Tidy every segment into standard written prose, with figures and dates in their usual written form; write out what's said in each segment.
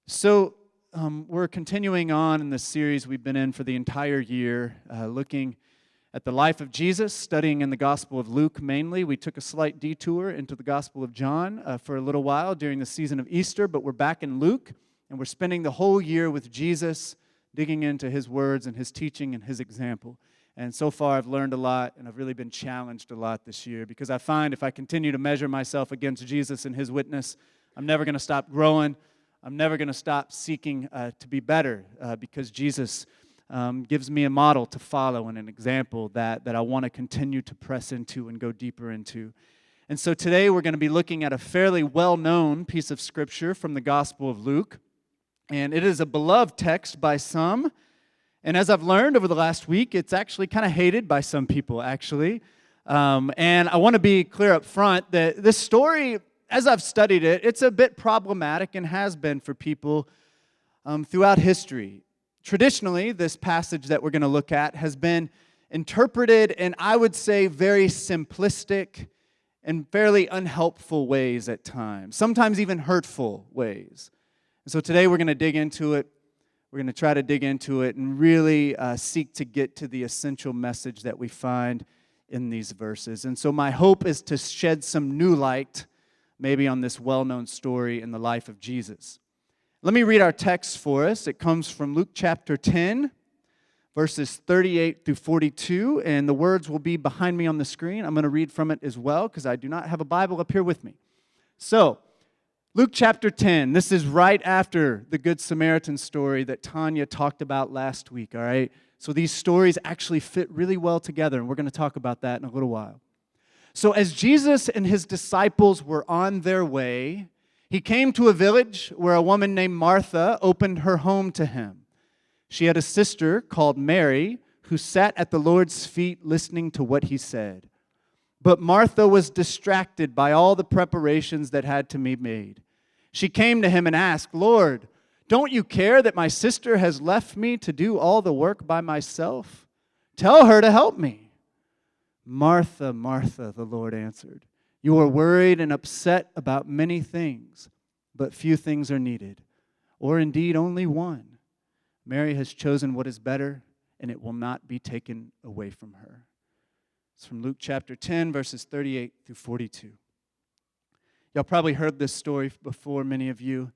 We're continuing on in the series we've been in for the entire year, looking at the life of Jesus, studying in the Gospel of Luke mainly. We took a slight detour into the Gospel of John for a little while during the season of Easter, but we're back in Luke, and we're spending the whole year with Jesus, digging into his words and his teaching and his example. And so far, I've learned a lot, and I've really been challenged a lot this year, because I find if I continue to measure myself against Jesus and his witness, I'm never going to stop growing. I'm never going to stop seeking to be better because Jesus gives me a model to follow and an example that I want to continue to press into and go deeper into. And so today we're going to be looking at a fairly well-known piece of Scripture from the Gospel of Luke. And it is a beloved text by some. And as I've learned over the last week, it's actually kind of hated by some people, actually. And I want to be clear up front that this story, as I've studied it, it's a bit problematic and has been for people throughout history. Traditionally, this passage that we're going to look at has been interpreted in, I would say, very simplistic and fairly unhelpful ways at times, sometimes even hurtful ways. And so today we're going to dig into it. We're going to try to dig into it and really seek to get to the essential message that we find in these verses. And so my hope is to shed some new light maybe on this well-known story in the life of Jesus. Let me read our text for us. It comes from Luke chapter 10, verses 38 through 42, and the words will be behind me on the screen. I'm going to read from it as well because I do not have a Bible up here with me. So, Luke chapter 10, this is right after the Good Samaritan story that Tanya talked about last week, all right? So these stories actually fit really well together, and we're going to talk about that in a little while. So as Jesus and his disciples were on their way, he came to a village where a woman named Martha opened her home to him. She had a sister called Mary who sat at the Lord's feet listening to what he said. But Martha was distracted by all the preparations that had to be made. She came to him and asked, "Lord, don't you care that my sister has left me to do all the work by myself? Tell her to help me." "Martha, Martha," the Lord answered, "you are worried and upset about many things, but few things are needed, or indeed only one. Mary has chosen what is better, and it will not be taken away from her." It's from Luke chapter 10, verses 38 through 42. Y'all probably heard this story before, many of you.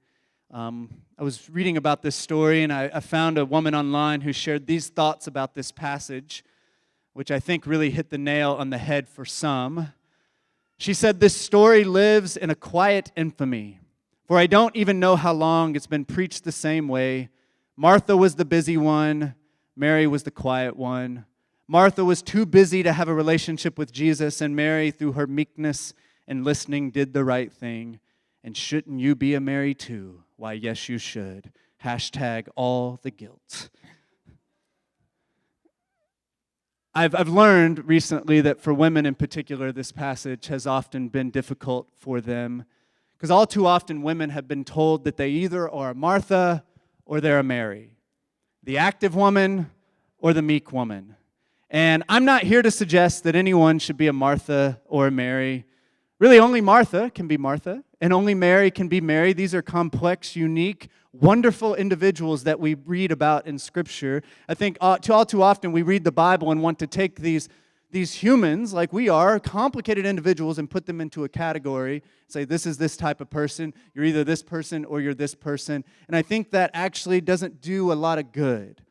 I was reading about this story, and I found a woman online who shared these thoughts about this passage, which I think really hit the nail on the head for some. She said, "This story lives in a quiet infamy, for I don't even know how long it's been preached the same way. Martha was the busy one, Mary was the quiet one. Martha was too busy to have a relationship with Jesus, and Mary, through her meekness and listening, did the right thing. And shouldn't you be a Mary too? Why, yes, you should. Hashtag all the guilt." I've learned recently that for women in particular, this passage has often been difficult for them, because all too often women have been told that they either are a Martha or they're a Mary, the active woman or the meek woman. And I'm not here to suggest that anyone should be a Martha or a Mary. Really, only Martha can be Martha, and only Mary can be Mary. These are complex, unique, wonderful individuals that we read about in Scripture. I think all too often we read the Bible and want to take these humans, like we are, complicated individuals, and put them into a category, say this is this type of person, you're either this person or you're this person. And I think that actually doesn't do a lot of good.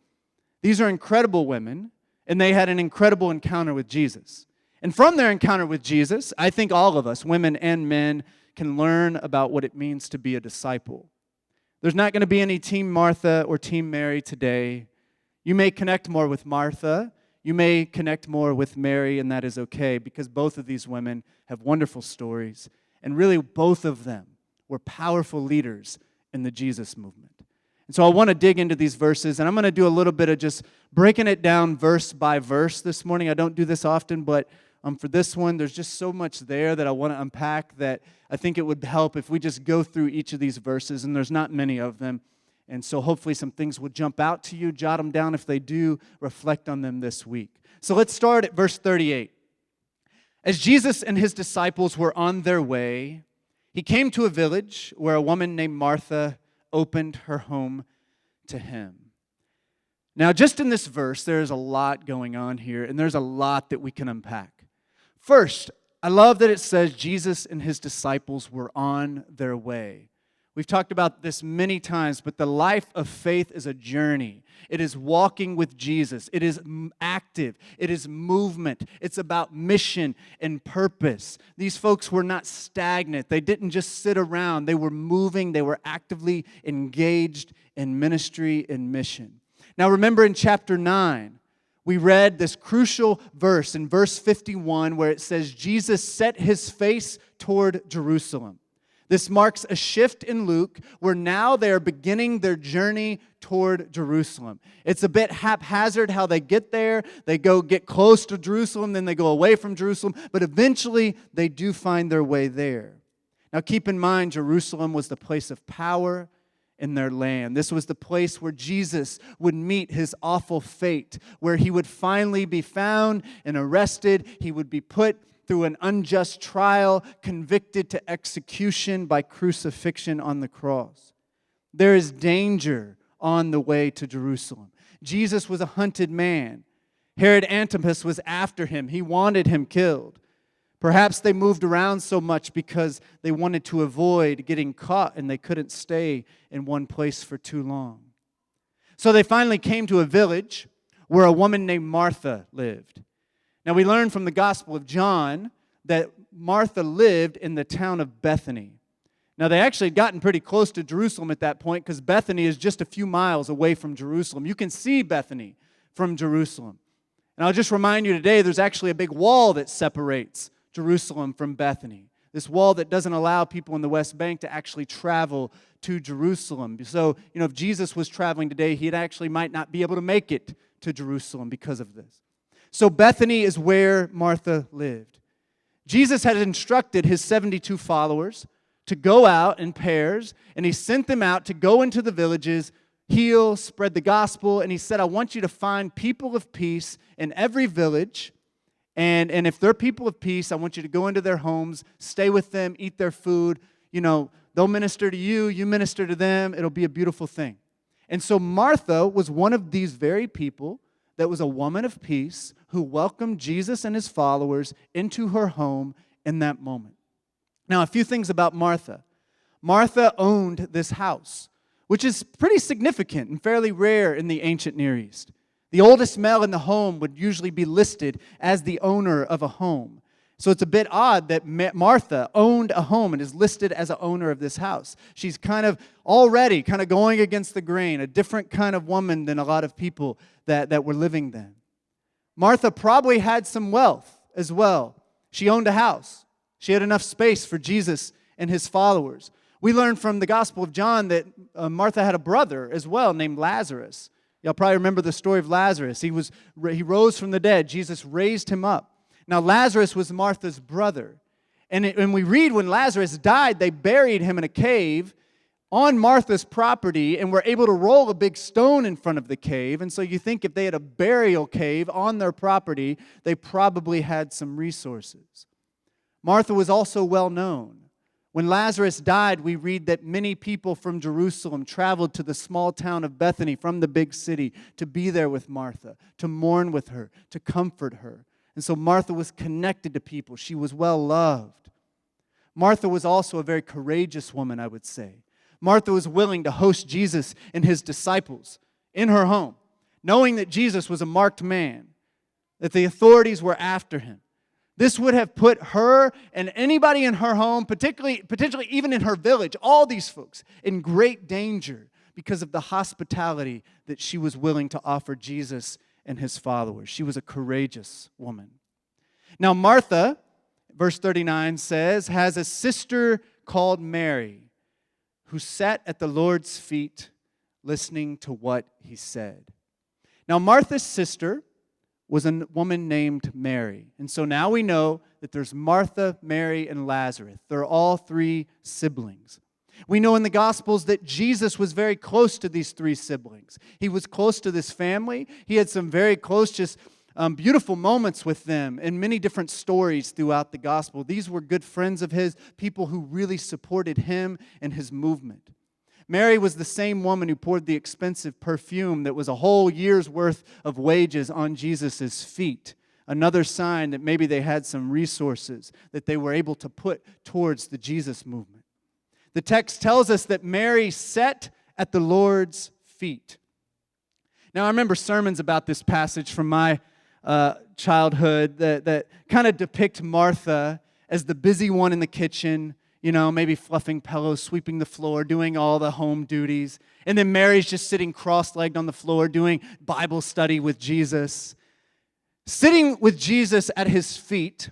These are incredible women, and they had an incredible encounter with Jesus. And from their encounter with Jesus, I think all of us, women and men, can learn about what it means to be a disciple. There's not going to be any Team Martha or Team Mary today. You may connect more with Martha. You may connect more with Mary, and that is okay, because both of these women have wonderful stories. And really, both of them were powerful leaders in the Jesus movement. And so I want to dig into these verses, and I'm going to do a little bit of just breaking it down verse by verse this morning. I don't do this often, but for this one, there's just so much there that I want to unpack that I think it would help if we just go through each of these verses, and there's not many of them. And so hopefully some things will jump out to you. Jot them down if they do. Reflect on them this week. So let's start at verse 38. As Jesus and his disciples were on their way, he came to a village where a woman named Martha opened her home to him. Now, just in this verse, there's a lot going on here, and there's a lot that we can unpack. First, I love that it says Jesus and his disciples were on their way. We've talked about this many times, but the life of faith is a journey. It is walking with Jesus. It is active. It is movement. It's about mission and purpose. These folks were not stagnant. They didn't just sit around. They were moving. They were actively engaged in ministry and mission. Now remember in chapter 9, we read this crucial verse in verse 51 where it says, Jesus set his face toward Jerusalem. This marks a shift in Luke where now they are beginning their journey toward Jerusalem. It's a bit haphazard how they get there. They go get close to Jerusalem, then they go away from Jerusalem, but eventually they do find their way there. Now keep in mind, Jerusalem was the place of power in their land. This was the place where Jesus would meet his awful fate, where he would finally be found and arrested. He would be put through an unjust trial, convicted to execution by crucifixion on the cross. There is danger on the way to Jerusalem. Jesus was a hunted man. Herod Antipas was after him. He wanted him killed. Perhaps they moved around so much because they wanted to avoid getting caught and they couldn't stay in one place for too long. So they finally came to a village where a woman named Martha lived. Now, we learn from the Gospel of John that Martha lived in the town of Bethany. Now, they actually had gotten pretty close to Jerusalem at that point because Bethany is just a few miles away from Jerusalem. You can see Bethany from Jerusalem. And I'll just remind you today, there's actually a big wall that separates Jerusalem from Bethany. This wall that doesn't allow people in the West Bank to actually travel to Jerusalem. So, if Jesus was traveling today, he actually might not be able to make it to Jerusalem because of this. So Bethany is where Martha lived. Jesus had instructed his 72 followers to go out in pairs, and he sent them out to go into the villages, heal, spread the gospel, and he said, I want you to find people of peace in every village, and if they're people of peace, I want you to go into their homes, stay with them, eat their food. They'll minister to you, you minister to them. It'll be a beautiful thing. And so Martha was one of these very people that was a woman of peace who welcomed Jesus and his followers into her home in that moment. Now, a few things about Martha. Martha owned this house, which is pretty significant and fairly rare in the ancient Near East. The oldest male in the home would usually be listed as the owner of a home. So it's a bit odd that Martha owned a home and is listed as an owner of this house. She's already going against the grain, a different kind of woman than a lot of people that were living then. Martha probably had some wealth as well. She owned a house. She had enough space for Jesus and his followers. We learn from the Gospel of John that Martha had a brother as well named Lazarus. Y'all probably remember the story of Lazarus. He rose from the dead. Jesus raised him up. Now, Lazarus was Martha's brother. And we read when Lazarus died, they buried him in a cave on Martha's property and were able to roll a big stone in front of the cave. And so you think if they had a burial cave on their property, they probably had some resources. Martha was also well known. When Lazarus died, we read that many people from Jerusalem traveled to the small town of Bethany from the big city to be there with Martha, to mourn with her, to comfort her. And so Martha was connected to people. She was well loved. Martha was also a very courageous woman, I would say. Martha was willing to host Jesus and his disciples in her home, knowing that Jesus was a marked man, that the authorities were after him. This would have put her and anybody in her home, potentially even in her village, all these folks, in great danger because of the hospitality that she was willing to offer Jesus and his followers. She was a courageous woman. Now Martha, verse 39 says, has a sister called Mary who sat at the Lord's feet listening to what he said. Now Martha's sister was a woman named Mary. And so now we know that there's Martha, Mary, and Lazarus. They're all three siblings. We know in the Gospels that Jesus was very close to these three siblings. He was close to this family. He had some very close, beautiful moments with them and many different stories throughout the Gospel. These were good friends of his, people who really supported him and his movement. Mary was the same woman who poured the expensive perfume that was a whole year's worth of wages on Jesus' feet. Another sign that maybe they had some resources that they were able to put towards the Jesus movement. The text tells us that Mary sat at the Lord's feet. Now, I remember sermons about this passage from my childhood that kind of depict Martha as the busy one in the kitchen, maybe fluffing pillows, sweeping the floor, doing all the home duties. And then Mary's just sitting cross-legged on the floor doing Bible study with Jesus. Sitting with Jesus at his feet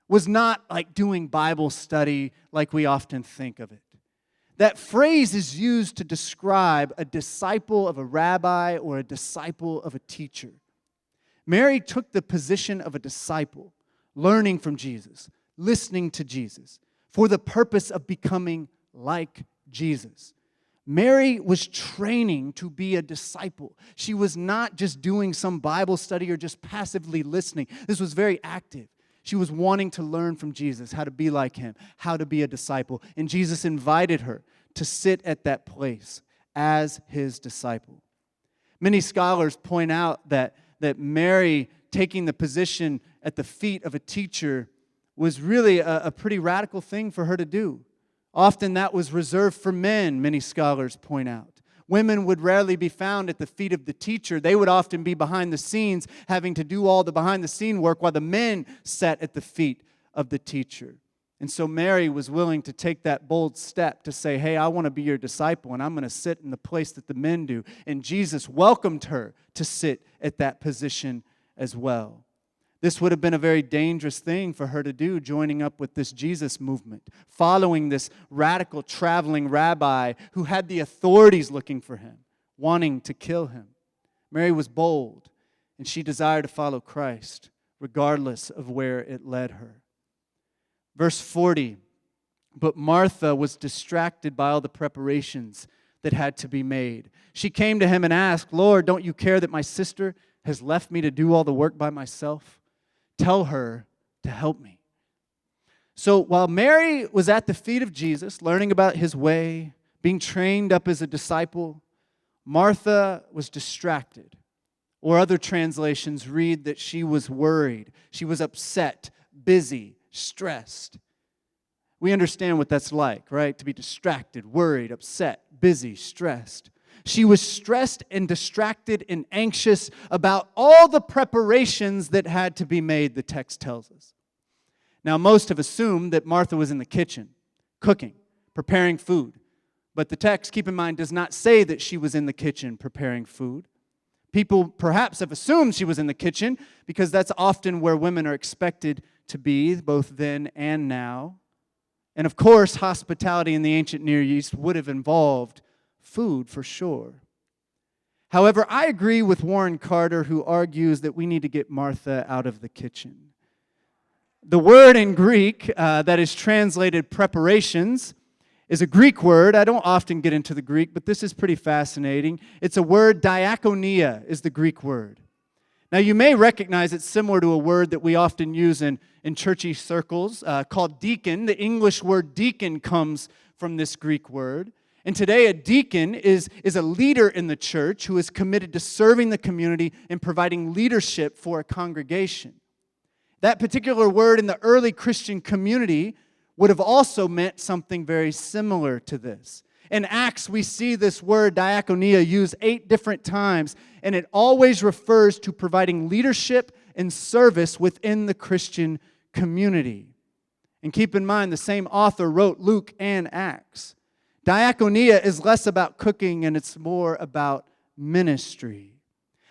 was not like doing Bible study like we often think of it. That phrase is used to describe a disciple of a rabbi or a disciple of a teacher. Mary took the position of a disciple, learning from Jesus, listening to Jesus, for the purpose of becoming like Jesus. Mary was training to be a disciple. She was not just doing some Bible study or just passively listening. This was very active. She was wanting to learn from Jesus, how to be like him, how to be a disciple. And Jesus invited her to sit at that place as his disciple. Many scholars point out that Mary taking the position at the feet of a teacher was really a pretty radical thing for her to do. Often that was reserved for men, many scholars point out. Women would rarely be found at the feet of the teacher. They would often be behind the scenes, having to do all the behind-the-scene work while the men sat at the feet of the teacher. And so Mary was willing to take that bold step to say, hey, I want to be your disciple, and I'm going to sit in the place that the men do. And Jesus welcomed her to sit at that position as well. This would have been a very dangerous thing for her to do, joining up with this Jesus movement, following this radical traveling rabbi who had the authorities looking for him, wanting to kill him. Mary was bold, and she desired to follow Christ, regardless of where it led her. Verse 40, but Martha was distracted by all the preparations that had to be made. She came to him and asked, Lord, don't you care that my sister has left me to do all the work by myself? Tell her to help me. So while Mary was at the feet of Jesus, learning about his way, being trained up as a disciple, Martha was distracted. Or other translations read that she was worried. She was upset, busy, stressed. We understand what that's like, right? To be distracted, worried, upset, busy, stressed. She was stressed and distracted and anxious about all the preparations that had to be made, the text tells us. Now, most have assumed that Martha was in the kitchen, cooking, preparing food. But the text, keep in mind, does not say that she was in the kitchen preparing food. People perhaps have assumed she was in the kitchen because that's often where women are expected to be, both then and now. And of course, hospitality in the ancient Near East would have involved food for sure. However, I agree with Warren Carter, who argues that we need to get Martha out of the kitchen. The word in Greek that is translated preparations is a Greek word. I don't often get into the Greek, but this is pretty fascinating. It's a word, diakonia is the Greek word. Now, you may recognize it's similar to a word that we often use in churchy circles called deacon. The English word deacon comes from this Greek word. And today, a deacon is a leader in the church who is committed to serving the community and providing leadership for a congregation. That particular word in the early Christian community would have also meant something very similar to this. In Acts, we see this word diakonia used 8 different times, and it always refers to providing leadership and service within the Christian community. And keep in mind, the same author wrote Luke and Acts. Diakonia is less about cooking and it's more about ministry.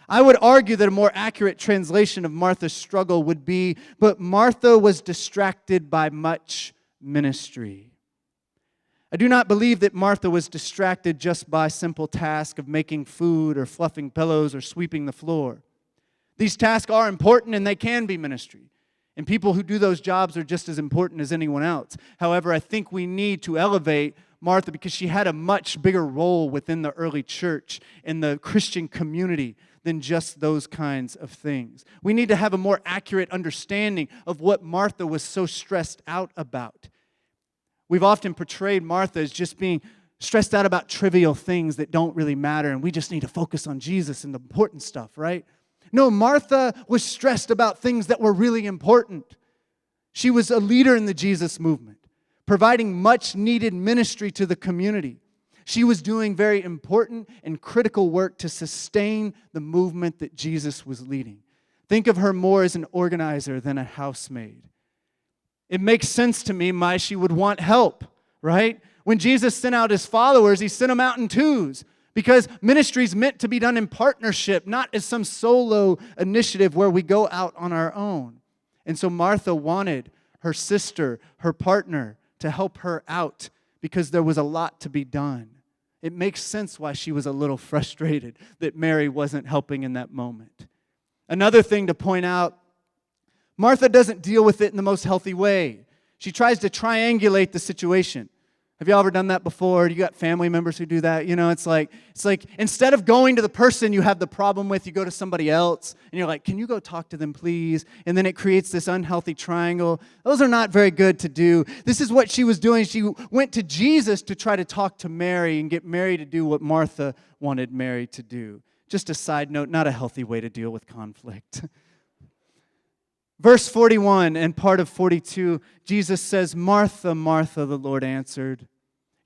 I would argue that a more accurate translation of Martha's struggle would be, but Martha was distracted by much ministry. I do not believe that Martha was distracted just by simple task of making food or fluffing pillows or sweeping the floor. These tasks are important and they can be ministry. And people who do those jobs are just as important as anyone else. However, I think we need to elevate Martha because she had a much bigger role within the early church and the Christian community than just those kinds of things. We need to have a more accurate understanding of what Martha was so stressed out about. We've often portrayed Martha as just being stressed out about trivial things that don't really matter, and we just need to focus on Jesus and the important stuff, right? No, Martha was stressed about things that were really important. She was a leader in the Jesus movement, providing much-needed ministry to the community. She was doing very important and critical work to sustain the movement that Jesus was leading. Think of her more as an organizer than a housemaid. It makes sense to me why she would want help, right? When Jesus sent out his followers, he sent them out in twos because ministry is meant to be done in partnership, not as some solo initiative where we go out on our own. And so Martha wanted her sister, her partner, to help her out because there was a lot to be done. It makes sense why she was a little frustrated that Mary wasn't helping in that moment. Another thing to point out, Martha doesn't deal with it in the most healthy way. She tries to triangulate the situation. Have you all ever done that before? You got family members who do that? You know, it's like instead of going to the person you have the problem with, you go to somebody else, and you're like, can you go talk to them, please? And then it creates this unhealthy triangle. Those are not very good to do. This is what she was doing. She went to Jesus to try to talk to Mary and get Mary to do what Martha wanted Mary to do. Just a side note, not a healthy way to deal with conflict. Verse 41 and part of 42, Jesus says, Martha, Martha, the Lord answered,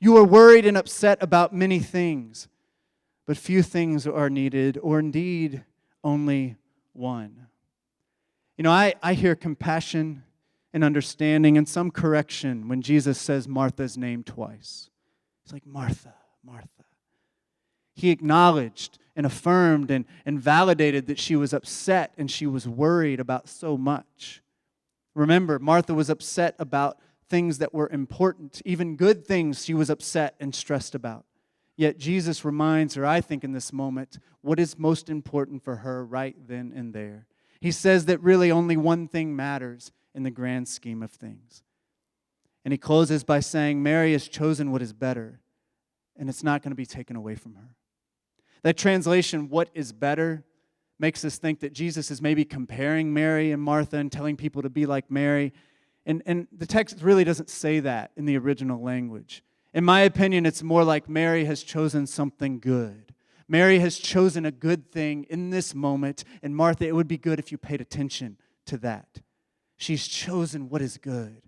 you are worried and upset about many things, but few things are needed, or indeed only one. You know, I hear compassion and understanding and some correction when Jesus says Martha's name twice. It's like, Martha, Martha. He acknowledged and affirmed and validated that she was upset and she was worried about so much. Remember, Martha was upset about things that were important, even good things she was upset and stressed about. Yet Jesus reminds her, I think in this moment, what is most important for her right then and there. He says that really only one thing matters in the grand scheme of things. And he closes by saying, Mary has chosen what is better, and it's not going to be taken away from her. That translation, what is better, makes us think that Jesus is maybe comparing Mary and Martha and telling people to be like Mary. And the text really doesn't say that in the original language. In my opinion, it's more like Mary has chosen something good. Mary has chosen a good thing in this moment, and Martha, it would be good if you paid attention to that. She's chosen what is good,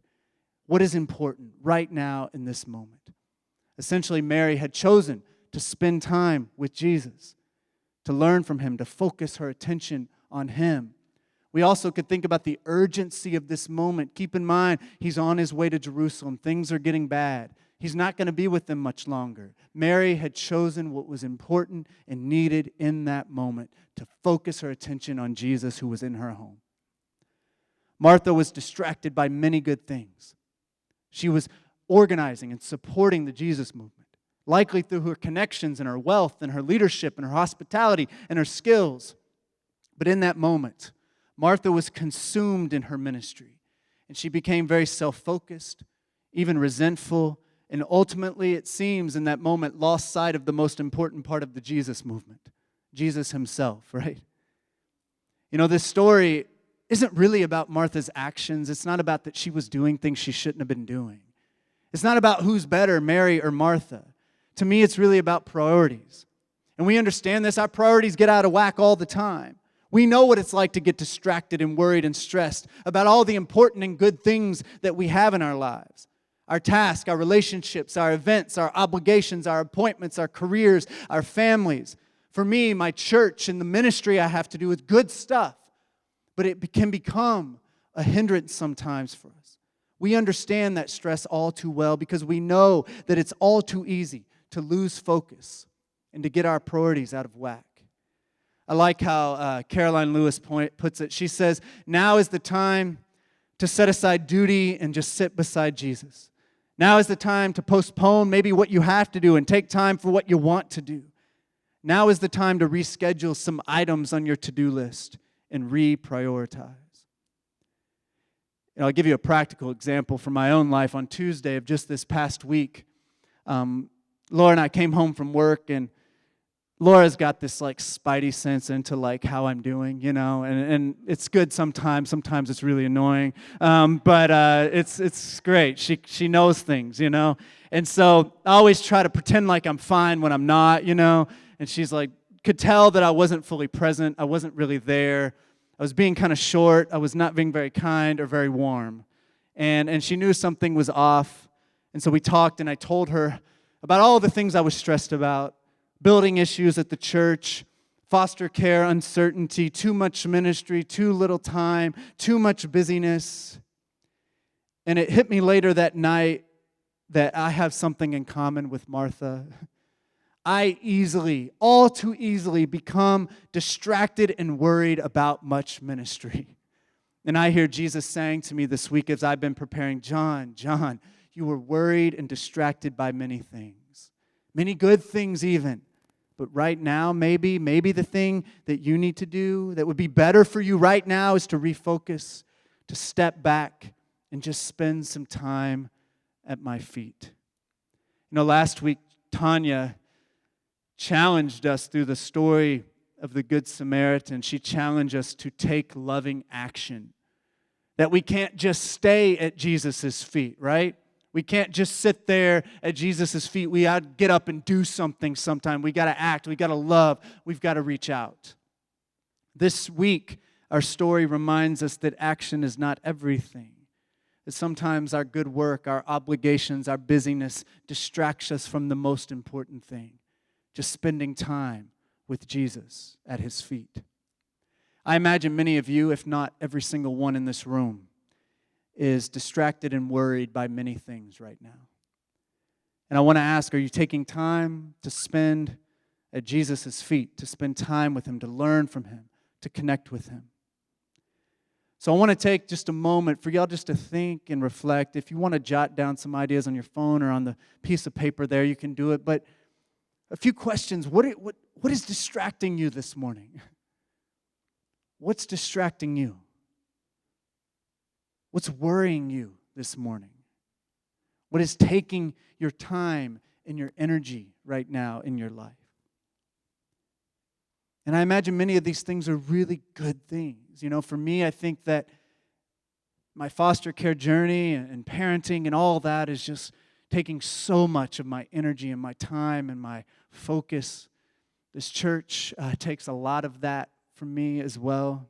what is important right now in this moment. Essentially, Mary had chosen to spend time with Jesus, to learn from him, to focus her attention on him. We also could think about the urgency of this moment. Keep in mind, he's on his way to Jerusalem. Things are getting bad. He's not going to be with them much longer. Mary had chosen what was important and needed in that moment to focus her attention on Jesus who was in her home. Martha was distracted by many good things. She was organizing and supporting the Jesus movement, likely through her connections and her wealth and her leadership and her hospitality and her skills. But in that moment, Martha was consumed in her ministry, and she became very self-focused, even resentful, and ultimately, it seems, in that moment, lost sight of the most important part of the Jesus movement, Jesus himself, right? You know, this story isn't really about Martha's actions. It's not about that she was doing things she shouldn't have been doing. It's not about who's better, Mary or Martha. To me, it's really about priorities. And we understand this. Our priorities get out of whack all the time. We know what it's like to get distracted and worried and stressed about all the important and good things that we have in our lives. Our tasks, our relationships, our events, our obligations, our appointments, our careers, our families. For me, my church and the ministry I have to do with good stuff. But it can become a hindrance sometimes for us. We understand that stress all too well because we know that it's all too easy to lose focus and to get our priorities out of whack. I like how Caroline Lewis puts it. She says, now is the time to set aside duty and just sit beside Jesus. Now is the time to postpone maybe what you have to do and take time for what you want to do. Now is the time to reschedule some items on your to-do list and reprioritize. And I'll give you a practical example from my own life. On Tuesday of just this past week, Laura and I came home from work, and Laura's got this like spidey sense into like how I'm doing, and it's good sometimes. Sometimes it's really annoying, but it's great. She knows things, and so I always try to pretend like I'm fine when I'm not, And she's like, could tell that I wasn't fully present. I wasn't really there. I was being kind of short. I was not being very kind or very warm, and she knew something was off, and so we talked, and I told her about all the things I was stressed about. Building issues at the church, foster care uncertainty, too much ministry, too little time, too much busyness. And it hit me later that night that I have something in common with Martha. I all too easily, become distracted and worried about much ministry. And I hear Jesus saying to me this week as I've been preparing, John, you were worried and distracted by many things, many good things even. But right now, maybe the thing that you need to do that would be better for you right now is to refocus, to step back and just spend some time at my feet. Last week, Tanya challenged us through the story of the Good Samaritan. She challenged us to take loving action, that we can't just stay at Jesus' feet, right? We can't just sit there at Jesus' feet. We got to get up and do something sometime. We got to act. We got to love. We've got to reach out. This week, our story reminds us that action is not everything. That sometimes our good work, our obligations, our busyness distracts us from the most important thing, just spending time with Jesus at His feet. I imagine many of you, if not every single one in this room, is distracted and worried by many things right now. And I want to ask, are you taking time to spend at Jesus' feet, to spend time with Him, to learn from Him, to connect with Him? So I want to take just a moment for y'all just to think and reflect. If you want to jot down some ideas on your phone or on the piece of paper there, you can do it. But a few questions. What is distracting you this morning? What's distracting you? What's worrying you this morning? What is taking your time and your energy right now in your life? And I imagine many of these things are really good things. For me, I think that my foster care journey and parenting and all that is just taking so much of my energy and my time and my focus. This church takes a lot of that from me as well.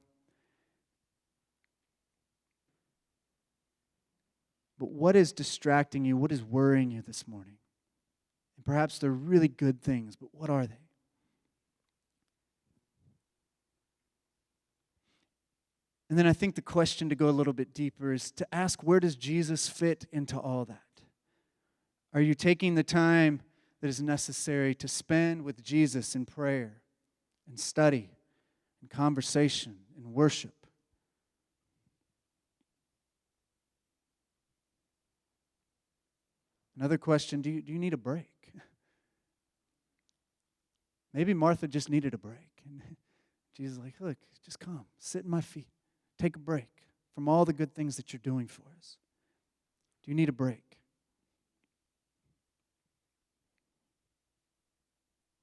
But what is distracting you? What is worrying you this morning? And perhaps they're really good things, but what are they? And then I think the question to go a little bit deeper is to ask, where does Jesus fit into all that? Are you taking the time that is necessary to spend with Jesus in prayer and study and conversation and worship? Another question, do you need a break? Maybe Martha just needed a break. And Jesus is like, look, just come, sit in my feet. Take a break from all the good things that you're doing for us. Do you need a break?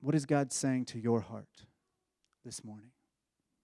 What is God saying to your heart this morning?